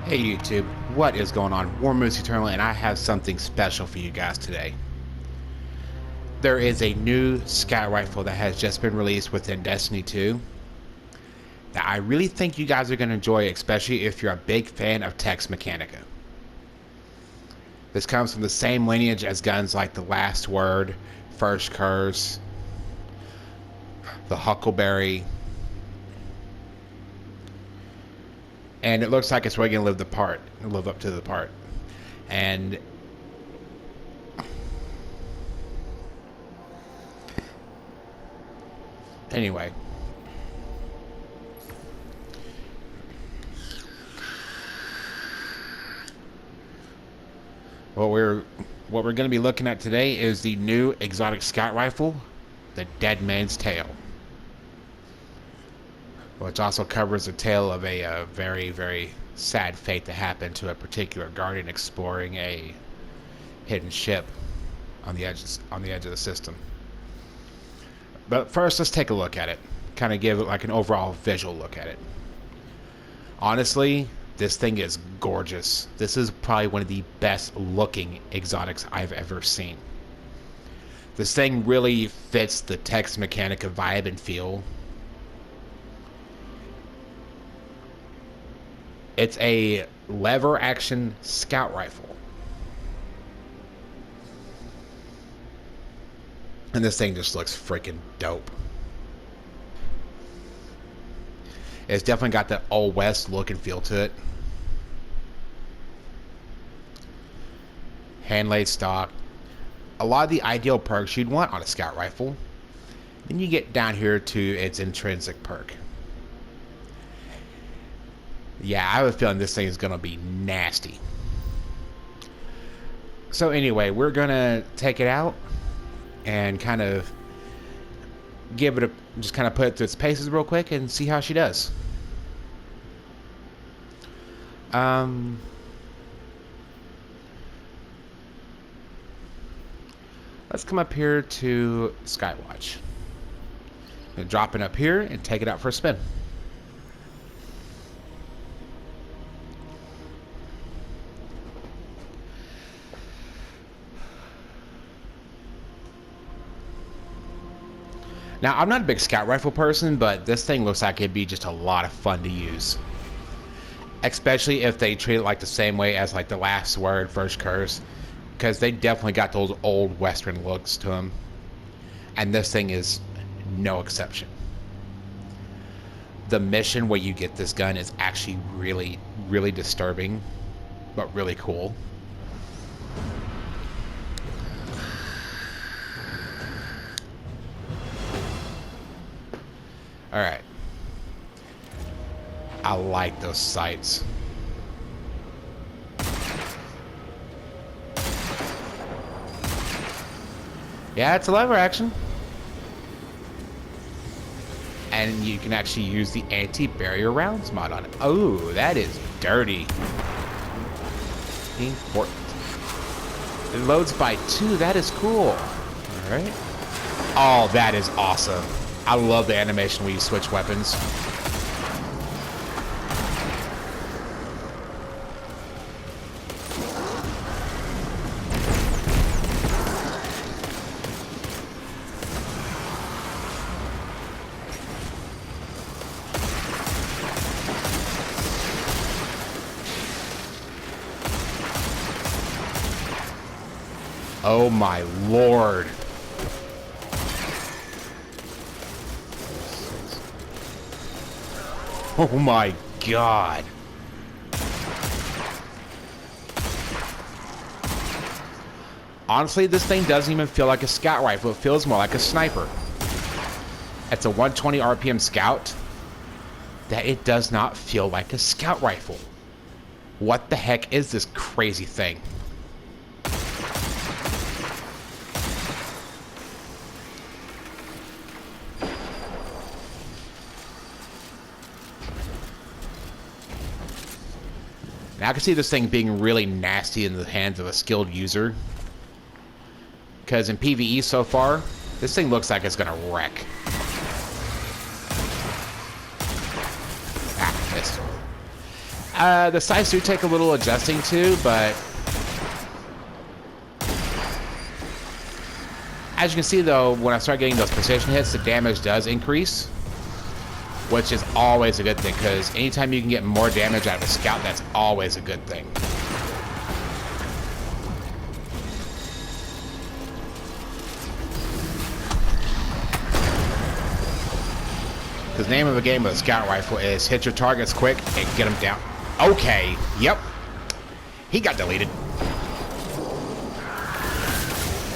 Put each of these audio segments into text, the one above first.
Hey YouTube, what is going on? War Moose Eternal, and I have something special for you guys today. There is a new scout rifle that has just been released within Destiny 2 that I really think you guys are going to enjoy, especially if you're a big fan of Tex Mechanica. This comes from the same lineage as guns like the Last Word, First Curse, the Huckleberry, and it looks like it's really going to live up to the part. And anyway, what we're going to be looking at today is the new exotic scout rifle, the Dead Man's Tale, which also covers the tale of a very, very sad fate that happened to a particular guardian exploring a hidden ship on the edge of the system. But first, let's take a look at it. Kind of give it like an overall visual look at it. Honestly, this thing is gorgeous. This is probably one of the best looking exotics I've ever seen. This thing really fits the Tex Mechanica vibe and feel. It's a lever action scout rifle. And this thing just looks freaking dope. It's definitely got that Old West look and feel to it. Hand laid stock. A lot of the ideal perks you'd want on a scout rifle. Then you get down here to its intrinsic perk. Yeah, I have a feeling this thing is going to be nasty. So anyway, we're going to take it out and kind of give it just kind of put it through its paces real quick and see how she does. Let's come up here to Skywatch. Drop it up here and take it out for a spin. Now, I'm not a big scout rifle person, but this thing looks like it'd be just a lot of fun to use. Especially if they treat it like the same way as like the Last Word, First Curse, because they definitely got those old Western looks to them. And this thing is no exception. The mission where you get this gun is actually really, really disturbing, but really cool. Alright. I like those sights. Yeah, it's a lever action. And you can actually use the anti-barrier rounds mod on it. Oh, that is dirty. Important. It loads by 2. That is cool. Alright. Oh, that is awesome. I love the animation where you switch weapons. Oh my lord. Oh my god. Honestly, this thing doesn't even feel like a scout rifle. It feels more like a sniper. It's a 120 RPM scout. That it does not feel like a scout rifle. What the heck is this crazy thing? Now I can see this thing being really nasty in the hands of a skilled user. Because in PvE so far, this thing looks like it's gonna wreck. The sights do take a little adjusting to, but as you can see though, when I start getting those precision hits, the damage does increase, which is always a good thing, because anytime you can get more damage out of a scout, that's always a good thing. The name of the game with a scout rifle is hit your targets quick and get them down. Okay, yep. He got deleted.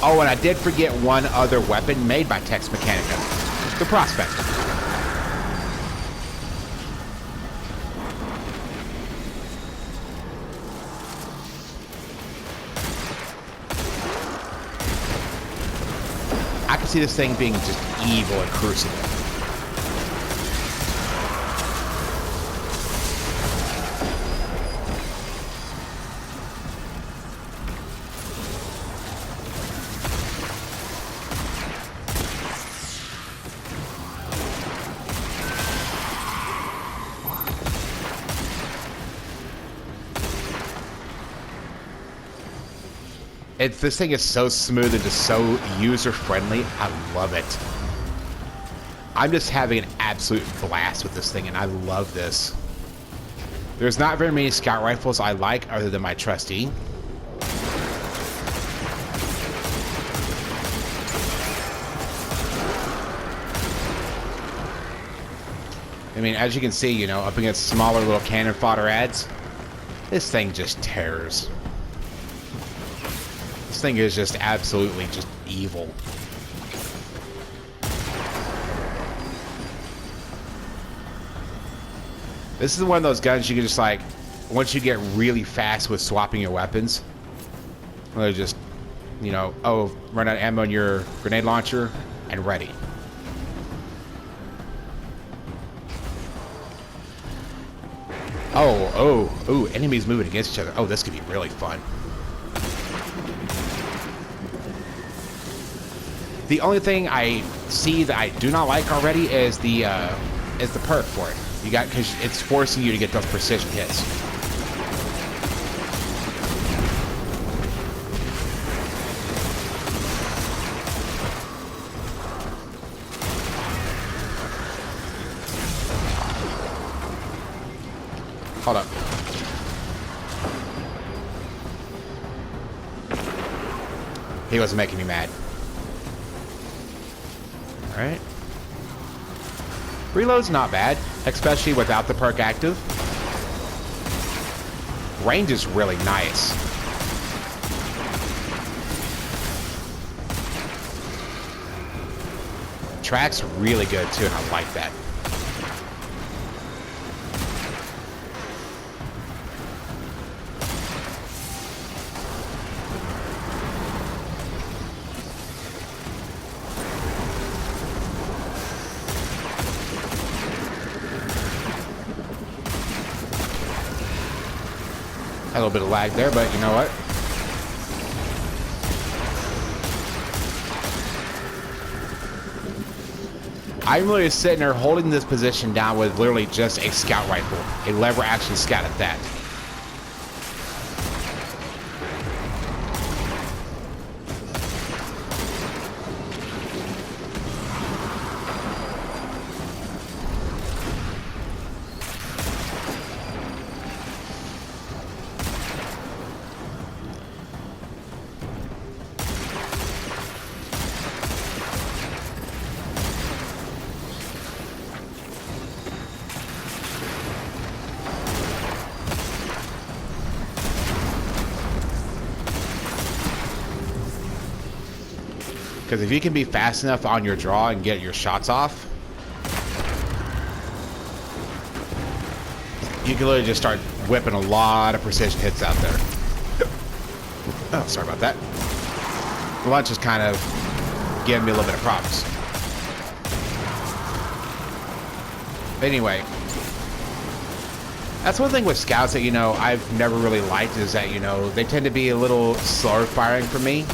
Oh, and I did forget one other weapon made by Mechanica. The Prospector. I can see this thing being just evil and Crucible. This thing is so smooth and just so user-friendly. I love it. I'm just having an absolute blast with this thing, and I love this. There's not very many scout rifles I like other than my trusty. I mean, as you can see, you know, up against smaller little cannon fodder ads, this thing just tears. This thing is just absolutely just evil. This is one of those guns you can just like, once you get really fast with swapping your weapons, or just, you know, oh, run out of ammo in your grenade launcher and ready. Oh, enemies moving against each other. Oh, this could be really fun. The only thing I see that I do not like already is the perk for it. You got, because it's forcing you to get those precision hits. Hold up. He wasn't making me mad. Alright. Reload's not bad, especially without the perk active. Range is really nice. Track's really good too, and I like that. A little bit of lag there, but you know what? I'm really sitting there holding this position down with literally just a scout rifle. A lever action scout at that. Because if you can be fast enough on your draw and get your shots off, you can literally just start whipping a lot of precision hits out there. Oh, sorry about that. The lunch is kind of giving me a little bit of problems. But anyway, that's one thing with scouts that, you know, I've never really liked is that, you know, they tend to be a little slower firing for me.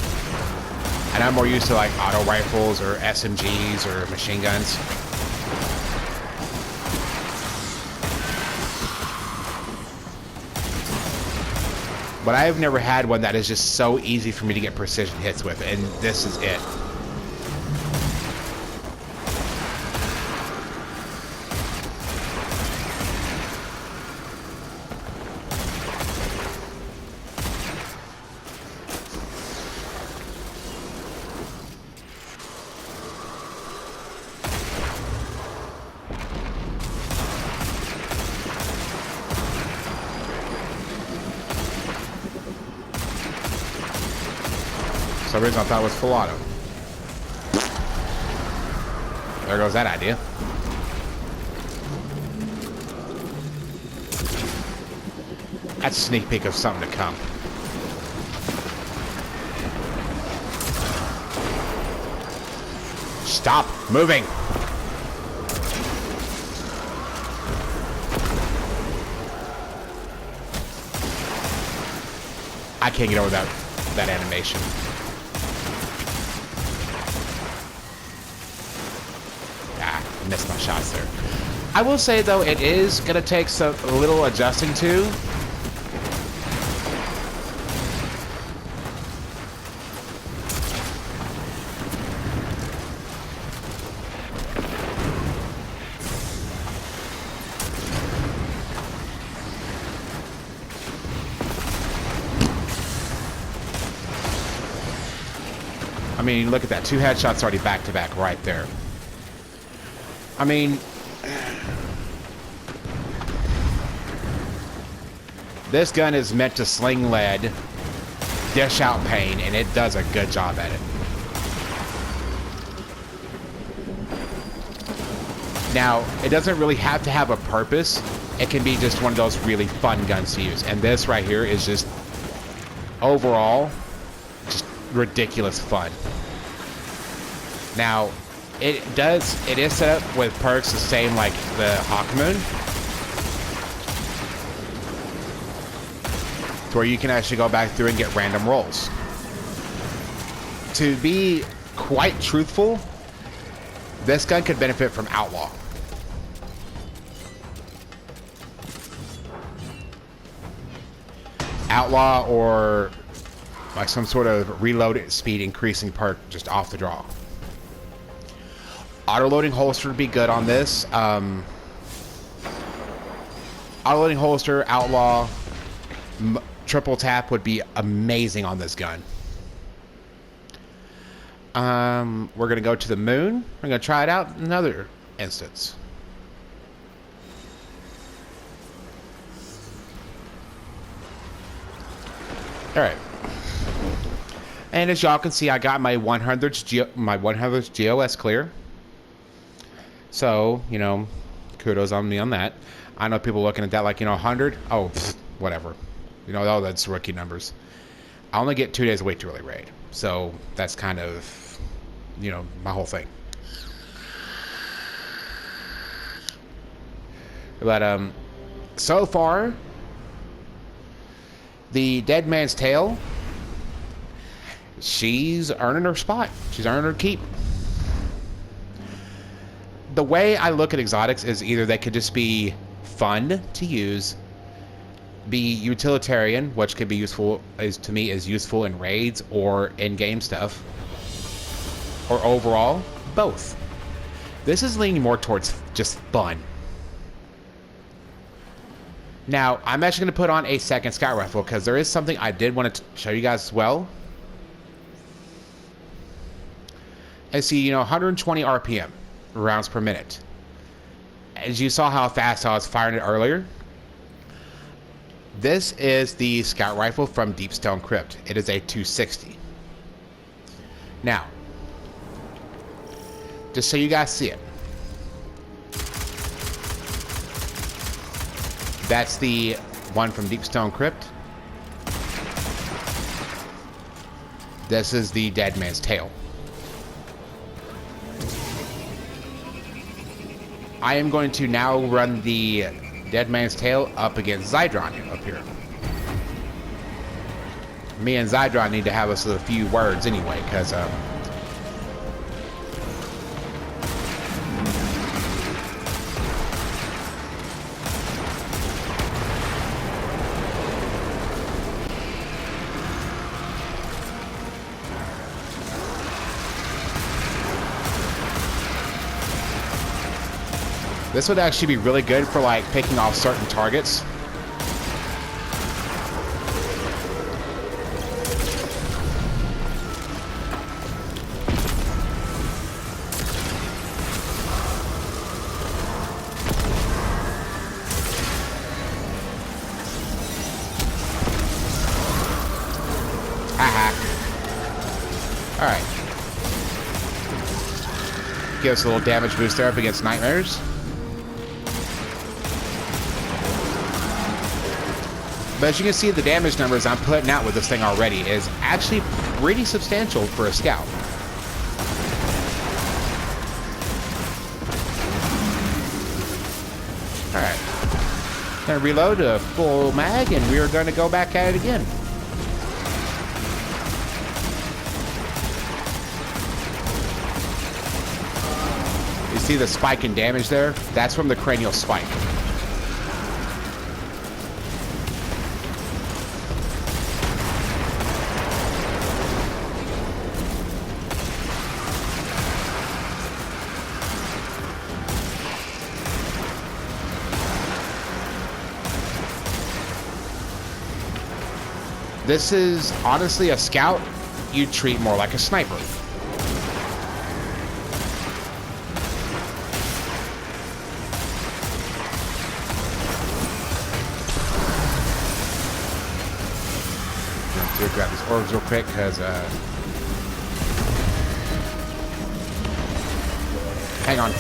And I'm more used to like auto rifles or SMGs or machine guns. But I've never had one that is just so easy for me to get precision hits with, and this is it. For some reason I thought it was full auto. There goes that idea. That's a sneak peek of something to come. Stop moving. I can't get over that animation. Missed my shots there. I will say though, it is gonna take a little adjusting to. I mean, look at that. 2 headshots already back to back right there. I mean, this gun is meant to sling lead, dish out pain, and it does a good job at it. Now, it doesn't really have to have a purpose. It can be just one of those really fun guns to use. And this right here is just, overall, just ridiculous fun. Now, it is set up with perks the same like the Hawkmoon, to where you can actually go back through and get random rolls. To be quite truthful, this gun could benefit from Outlaw. Outlaw or like some sort of reload speed increasing perk just off the draw. Auto-loading holster would be good on this. Auto-loading holster, Outlaw, triple tap would be amazing on this gun. We're going to go to the moon. We're going to try it out in another instance. Alright. And as y'all can see, I got my 100th GOS clear. So, you know, kudos on me on that. I know people looking at that like, you know, 100. Oh, whatever. You know, oh, that's rookie numbers. I only get 2 days away to early raid. So that's kind of, you know, my whole thing. But, so far, the Dead Man's Tale, she's earning her spot. She's earning her keep. The way I look at exotics is either they could just be fun to use, be utilitarian, which could be useful, to me is useful in raids or in-game stuff, or overall, both. This is leaning more towards just fun. Now, I'm actually going to put on a second scout rifle because there is something I did want to show you guys as well. I see, you know, 120 RPM. Rounds per minute. As you saw how fast I was firing it earlier, this is the scout rifle from Deepstone Crypt. It is a 260. Now, just so you guys see it, that's the one from Deepstone Crypt. This is the Dead Man's Tale. I am going to now run the Dead Man's Tale up against Zydron up here. Me and Zydron need to have us a few words anyway, because This would actually be really good for like picking off certain targets. Alright. Give us a little damage boost there up against nightmares. But as you can see, the damage numbers I'm putting out with this thing already is actually pretty substantial for a scout. Alright. Gonna reload a full mag and we are gonna go back at it again. See the spike in damage there? That's from the cranial spike. This is honestly a scout you treat more like a sniper. Grab these orbs real quick because hang on,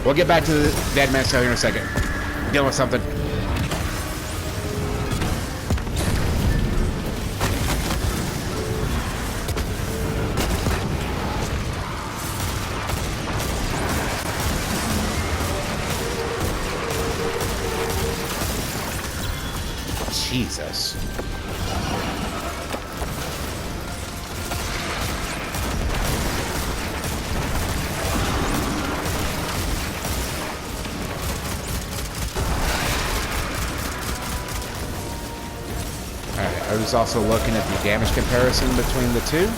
we'll get back to the dead man cell here in a second. Dealing with something. Jesus. I was also looking at the damage comparison between the two.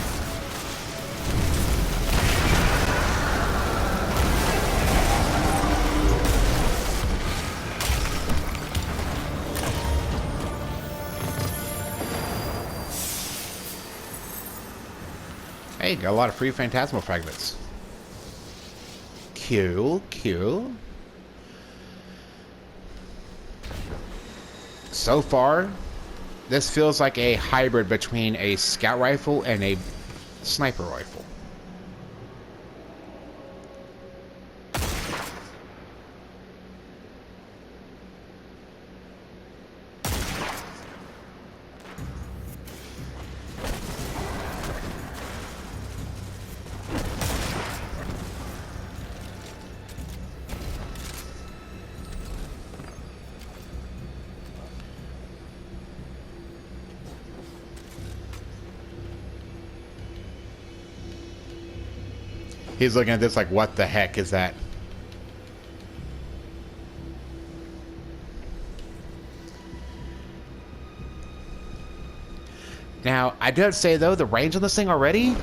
Hey, got a lot of free phantasmal fragments. Cool, cool. So far, this feels like a hybrid between a scout rifle and a sniper rifle. He's looking at this like, what the heck is that? Now, I do have to say, though, the range on this thing already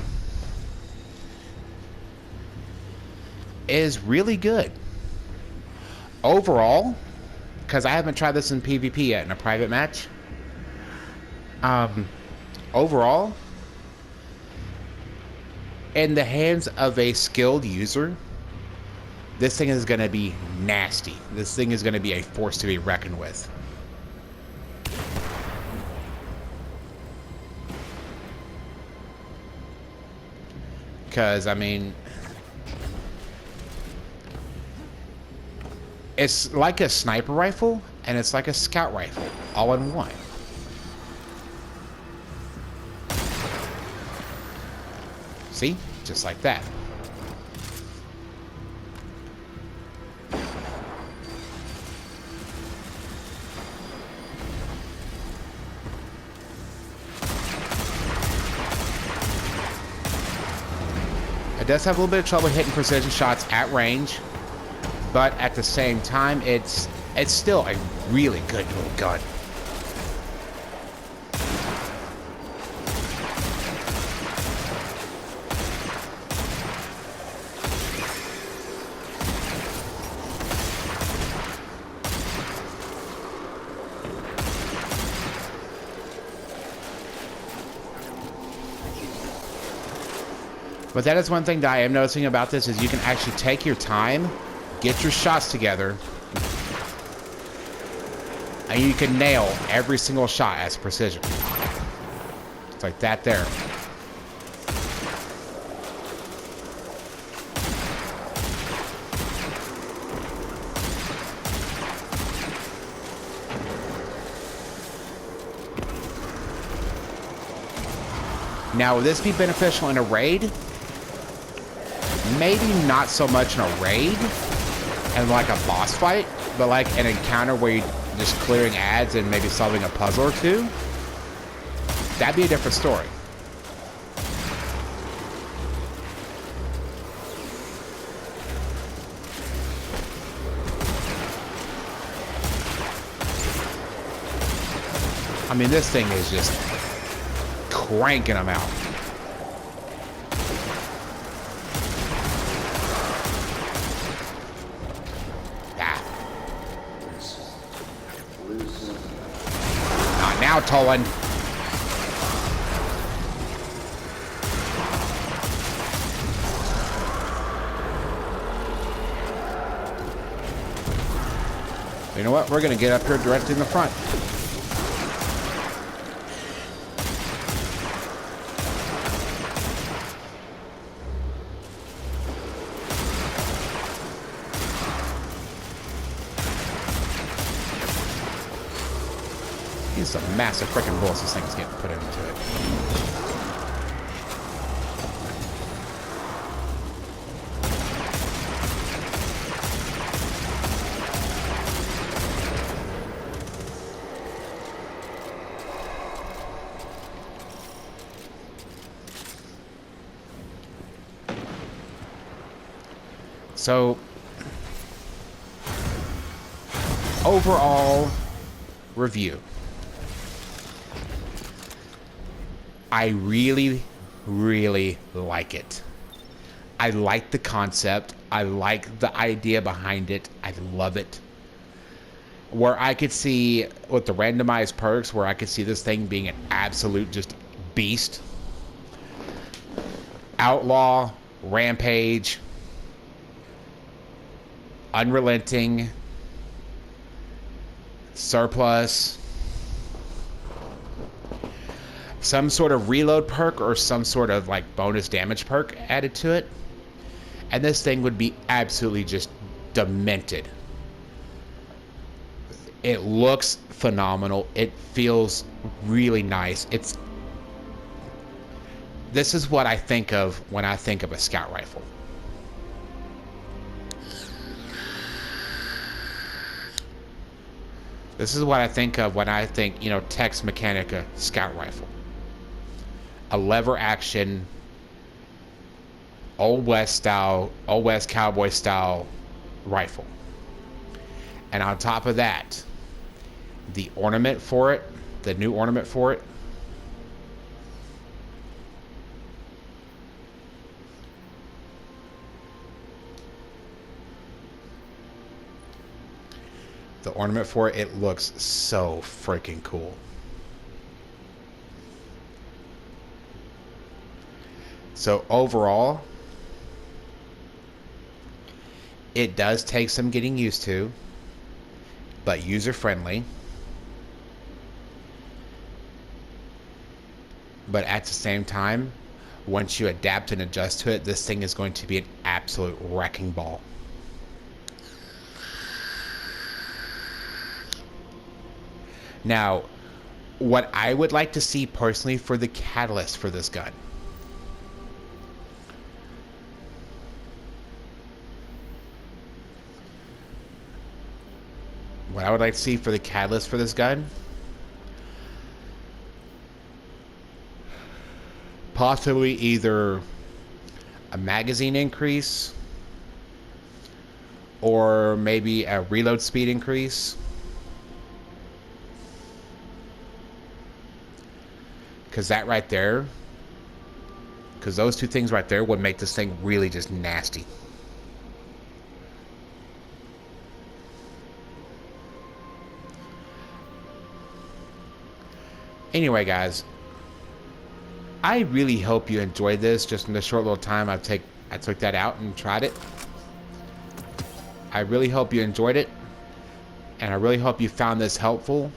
is really good. Overall, because I haven't tried this in PvP yet in a private match, overall, in the hands of a skilled user, this thing is going to be nasty. This thing is going to be a force to be reckoned with. Because, I mean, it's like a sniper rifle and it's like a scout rifle all in one. See? Just like that. It does have a little bit of trouble hitting precision shots at range, but at the same time, it's still a really good little gun. But that is one thing that I am noticing about this is you can actually take your time, get your shots together, and you can nail every single shot as precision. It's like that there. Now, would this be beneficial in a raid? Maybe not so much in a raid and like a boss fight, but like an encounter where you're just clearing ads and maybe solving a puzzle or two. That'd be a different story. I mean, this thing is just cranking them out. Ah. Not now, Tolan. You know what? We're going to get up here directly in the front. These are some massive freaking bullets this thing's getting put into it. So, overall review. I really, really like it. I like the concept. I like the idea behind it. I love it. Where I could see, with the randomized perks, where I could see this thing being an absolute just beast. Outlaw, Rampage, Unrelenting, Surplus, some sort of reload perk or some sort of like bonus damage perk added to it, and this thing would be absolutely just demented. It looks phenomenal. It feels really nice. This is what I think of when I think of a scout rifle. This is what I think of when I think, Tex Mechanica scout rifle. A lever action, Old West cowboy style rifle. And on top of that, the ornament for it, the new ornament for it, it looks so freaking cool. So overall, it does take some getting used to, but user friendly. But at the same time, once you adapt and adjust to it, this thing is going to be an absolute wrecking ball. Now, what I would like to see personally for the catalyst for this gun. What I would like to see for the catalyst for this gun, possibly either a magazine increase or maybe a reload speed increase. Because those two things right there would make this thing really just nasty. Anyway, guys, I really hope you enjoyed this. Just in the short little time I took that out and tried it. I really hope you enjoyed it, and I really hope you found this helpful.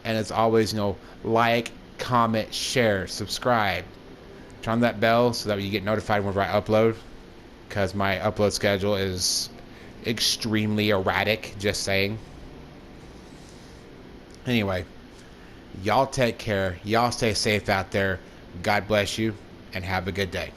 And as always, like, comment, share, subscribe. Turn on that bell so that you get notified whenever I upload, because my upload schedule is extremely erratic, just saying. Anyway, y'all take care. Y'all stay safe out there. God bless you, and have a good day.